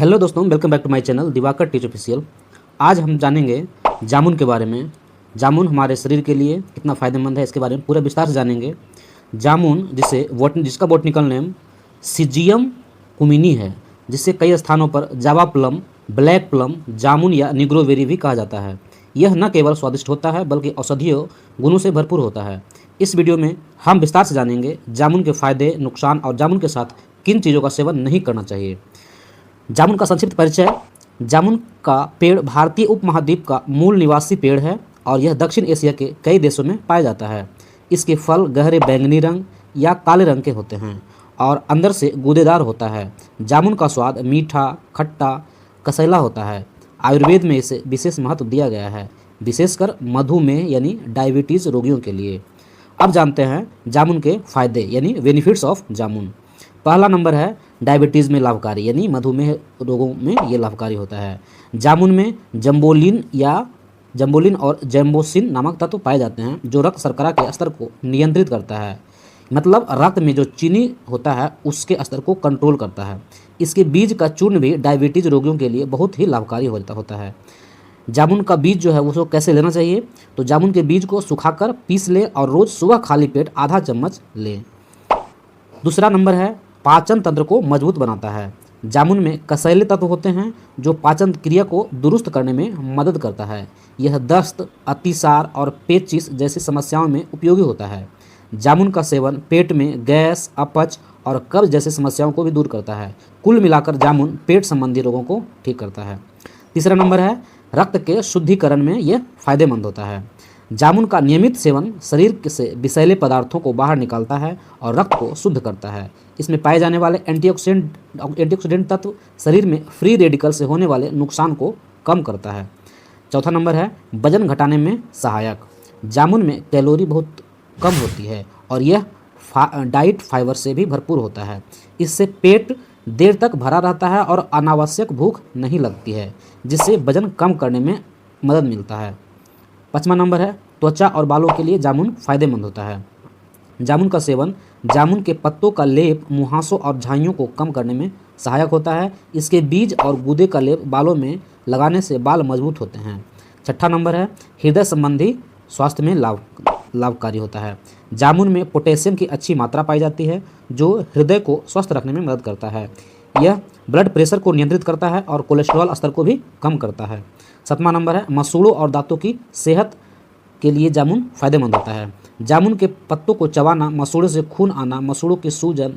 Hello दोस्तों, welcome back to my channel Diwakar teach official. आज हम जानेंगे जामुन के बारे में। जामुन हमारे शरीर के लिए कितना फ़ायदेमंद है इसके बारे में पूरे विस्तार से जानेंगे। जामुन जिसका बॉटनिकल नेम सिजियम कुमिनी है, जिसे कई स्थानों पर जावा प्लम, ब्लैक प्लम, जामुन या निग्रोवेरी भी कहा जाता है। यह न केवल स्वादिष्ट होता है बल्कि औषधीय गुणों से भरपूर होता है। इस वीडियो में हम विस्तार से जानेंगे जामुन के फायदे, नुकसान और जामुन के साथ किन चीज़ों का सेवन नहीं करना चाहिए। जामुन का संक्षिप्त परिचय। जामुन का पेड़ भारतीय उपमहाद्वीप का मूल निवासी पेड़ है और यह दक्षिण एशिया के कई देशों में पाया जाता है। इसके फल गहरे बैंगनी रंग या काले रंग के होते हैं और अंदर से गूदेदार होता है। जामुन का स्वाद मीठा, खट्टा, कसैला होता है। आयुर्वेद में इसे विशेष महत्व दिया गया है, विशेषकर मधुमेह यानी डायबिटीज़ रोगियों के लिए। अब जानते हैं जामुन के फायदे यानी बेनिफिट्स ऑफ जामुन। पहला नंबर है डायबिटीज़ में लाभकारी यानी मधुमेह रोगों में ये लाभकारी होता है। जामुन में जम्बोलिन और जैम्बोसिन नामक तत्व पाए जाते हैं जो रक्त शर्करा के स्तर को नियंत्रित करता है, मतलब रक्त में जो चीनी होता है उसके स्तर को कंट्रोल करता है। इसके बीज का चूर्ण भी डायबिटीज़ रोगियों के लिए बहुत ही लाभकारी होता है। जामुन का बीज जो है उसको कैसे लेना चाहिए, तो जामुन के बीज को सुखाकर पीस लें और रोज़ सुबह खाली पेट आधा चम्मच लें। दूसरा नंबर है पाचन तंत्र को मजबूत बनाता है। जामुन में कसैले तत्व होते हैं जो पाचन क्रिया को दुरुस्त करने में मदद करता है। यह दस्त, अतिसार और पेचिश जैसी समस्याओं में उपयोगी होता है। जामुन का सेवन पेट में गैस, अपच और कब्ज जैसी समस्याओं को भी दूर करता है। कुल मिलाकर जामुन पेट संबंधी रोगों को ठीक करता है। तीसरा नंबर है रक्त के शुद्धिकरण में यह फायदेमंद होता है। जामुन का नियमित सेवन शरीर से विषैले पदार्थों को बाहर निकालता है और रक्त को शुद्ध करता है। इसमें पाए जाने वाले एंटीऑक्सीडेंट तत्व शरीर में फ्री रेडिकल से होने वाले नुकसान को कम करता है। चौथा नंबर है वजन घटाने में सहायक। जामुन में कैलोरी बहुत कम होती है और यह डाइट फाइबर से भी भरपूर होता है। इससे पेट देर तक भरा रहता है और अनावश्यक भूख नहीं लगती है, जिससे वजन कम करने में मदद मिलता है। पाँचवा नंबर है त्वचा और बालों के लिए जामुन फायदेमंद होता है। जामुन का सेवन जामुन के पत्तों का लेप मुहासों और झाइयों को कम करने में सहायक होता है। इसके बीज और गूदे का लेप बालों में लगाने से बाल मजबूत होते हैं। छठा नंबर है हृदय संबंधी स्वास्थ्य में लाभकारी होता है। जामुन में पोटेशियम की अच्छी मात्रा पाई जाती है जो हृदय को स्वस्थ रखने में मदद करता है। यह ब्लड प्रेशर को नियंत्रित करता है और कोलेस्ट्रॉल स्तर को भी कम करता है। सातवां नंबर है मसूड़ों और दांतों की सेहत के लिए जामुन फायदेमंद होता है। जामुन के पत्तों को चबाना, मसूड़े से खून आना, मसूड़ों की सूजन,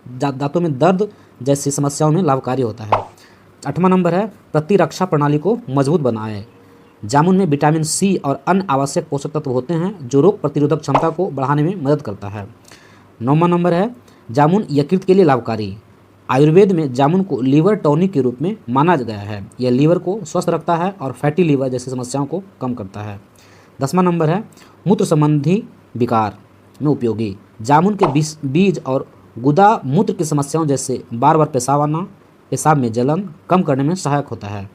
दांतों में दर्द जैसी समस्याओं में लाभकारी होता है। आठवां नंबर है प्रतिरक्षा प्रणाली को मजबूत बनाए। जामुन में विटामिन सी और अन्य आवश्यक पोषक तत्व होते हैं जो रोग प्रतिरोधक क्षमता को बढ़ाने में मदद करता है। नौवां नंबर है जामुन यकृत के लिए लाभकारी। आयुर्वेद में जामुन को लीवर टॉनिक के रूप में माना गया है। यह लीवर को स्वस्थ रखता है और फैटी लीवर जैसी समस्याओं को कम करता है। 10वां नंबर है मूत्र संबंधी विकार में उपयोगी। जामुन के बीज और गुदा मूत्र की समस्याओं जैसे बार बार पेशाब आना, पेशाब में जलन कम करने में सहायक होता है।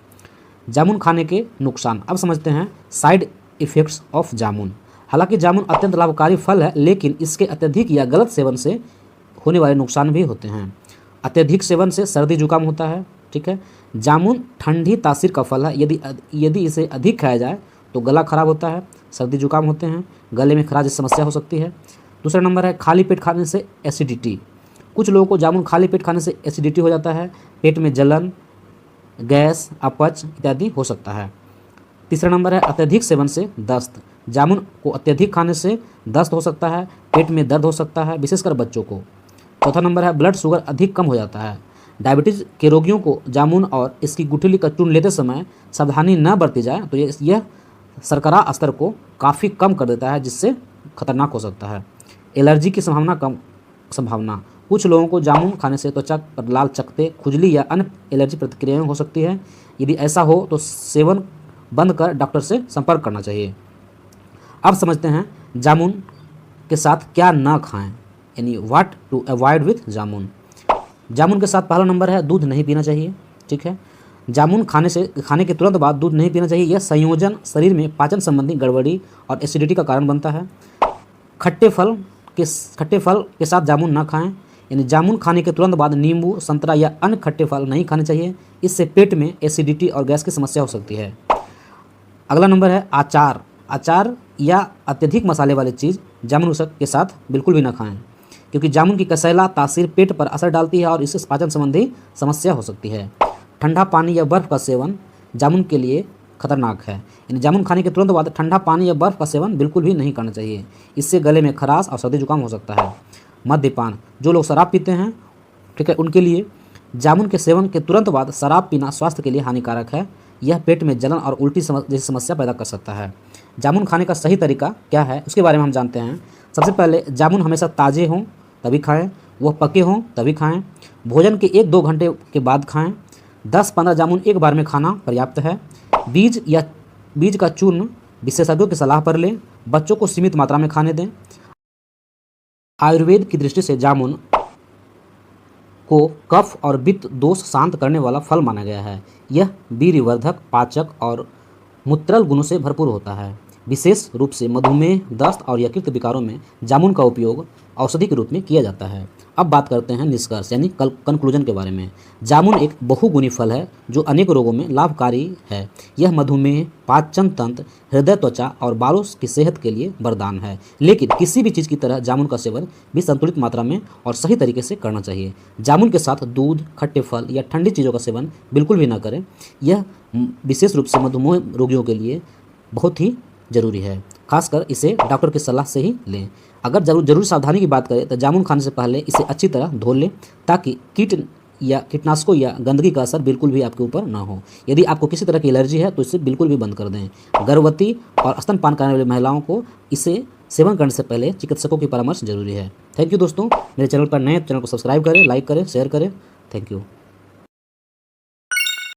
जामुन खाने के नुकसान। अब समझते हैं साइड इफ़ेक्ट्स ऑफ जामुन। हालांकि जामुन अत्यंत लाभकारी फल है, लेकिन इसके अत्यधिक या गलत सेवन से होने वाले नुकसान भी होते हैं। अत्यधिक सेवन से सर्दी जुकाम होता है। ठीक है, जामुन ठंडी तासीर का फल है। यदि इसे अधिक खाया जाए तो गला खराब होता है, सर्दी जुकाम होते हैं, गले में खराश समस्या हो सकती है। दूसरा नंबर है खाली पेट खाने से एसिडिटी। कुछ लोगों को जामुन खाली पेट खाने से एसिडिटी हो जाता है, पेट में जलन, गैस, अपच इत्यादि हो सकता है। तीसरा नंबर है अत्यधिक सेवन से दस्त। जामुन को अत्यधिक खाने से दस्त हो सकता है, पेट में दर्द हो सकता है, विशेषकर बच्चों को। चौथा नंबर है ब्लड शुगर अधिक कम हो जाता है। डायबिटीज़ के रोगियों को जामुन और इसकी गुठली का चूर्ण लेते समय सावधानी न बरती जाए तो यह शर्करा स्तर को काफ़ी कम कर देता है, जिससे खतरनाक हो सकता है। एलर्जी की संभावना। कुछ लोगों को जामुन खाने से त्वचा पर लाल चकत्ते, खुजली या अन्य एलर्जी प्रतिक्रियाएं हो सकती है। यदि ऐसा हो तो सेवन बंद कर डॉक्टर से संपर्क करना चाहिए। अब समझते हैं जामुन के साथ क्या ना खाएं, यानी व्हाट टू अवॉइड विथ जामुन। जामुन के साथ पहला नंबर है दूध नहीं पीना चाहिए। ठीक है, जामुन खाने के तुरंत बाद दूध नहीं पीना चाहिए। यह संयोजन शरीर में पाचन संबंधी गड़बड़ी और एसिडिटी का कारण बनता है। खट्टे फल के साथ जामुन ना खाएं। यानी जामुन खाने के तुरंत बाद नींबू, संतरा या अन्य खट्टे फल नहीं खाने चाहिए। इससे पेट में एसिडिटी और गैस की समस्या हो सकती है। अगला नंबर है अचार। अचार या अत्यधिक मसाले वाली चीज़ जामुन के साथ बिल्कुल भी ना खाएं, क्योंकि जामुन की कसैला तासीर पेट पर असर डालती है और इससे पाचन संबंधी समस्या हो सकती है। ठंडा पानी या बर्फ़ का सेवन जामुन के लिए खतरनाक है। यानी जामुन खाने के तुरंत बाद ठंडा पानी या बर्फ़ का सेवन बिल्कुल भी नहीं करना चाहिए। इससे गले में खराश और सर्दी जुकाम हो सकता है। मद्यपान, जो लोग शराब पीते हैं, ठीक है, उनके लिए जामुन के सेवन के तुरंत बाद शराब पीना स्वास्थ्य के लिए हानिकारक है। यह पेट में जलन और उल्टी जैसी समस्या पैदा कर सकता है। जामुन खाने का सही तरीका क्या है उसके बारे में हम जानते हैं। सबसे पहले जामुन हमेशा ताज़े हों तभी खाएं, वह पके हों तभी खाएं, भोजन के 1-2 घंटे के बाद खाएं। 10-15 जामुन एक बार में खाना पर्याप्त है। बीज का चूर्ण विशेषज्ञों की सलाह पर लें। बच्चों को सीमित मात्रा में खाने दें। आयुर्वेद की दृष्टि से जामुन को कफ और पित्त दोष शांत करने वाला फल माना गया है। यह वीर्यवर्धक, पाचक और मूत्रल गुणों से भरपूर होता है। विशेष रूप से मधुमेह, दस्त और यकृत विकारों में जामुन का उपयोग औषधि के रूप में किया जाता है। अब बात करते हैं निष्कर्ष यानी कंक्लूजन के बारे में। जामुन एक बहुगुणी फल है जो अनेक रोगों में लाभकारी है। यह मधुमेह, पाचन तंत्र, हृदय, त्वचा और बालों की सेहत के लिए वरदान है। लेकिन किसी भी चीज़ की तरह जामुन का सेवन भी संतुलित मात्रा में और सही तरीके से करना चाहिए। जामुन के साथ दूध, खट्टे फल या ठंडी चीज़ों का सेवन बिल्कुल भी ना करें। यह विशेष रूप से मधुमेह रोगियों के लिए बहुत ही ज़रूरी है। खासकर इसे डॉक्टर की सलाह से ही लें। अगर जरूरी सावधानी की बात करें तो जामुन खाने से पहले इसे अच्छी तरह धो लें ताकि कीटनाशकों या गंदगी का असर बिल्कुल भी आपके ऊपर ना हो। यदि आपको किसी तरह की एलर्जी है तो इसे बिल्कुल भी बंद कर दें। गर्भवती और स्तनपान करने वाली महिलाओं को इसे सेवन करने से पहले चिकित्सकों की परामर्श जरूरी है। थैंक यू दोस्तों। मेरे चैनल पर नए, चैनल को सब्सक्राइब करें, लाइक करें, शेयर करें। Thank you.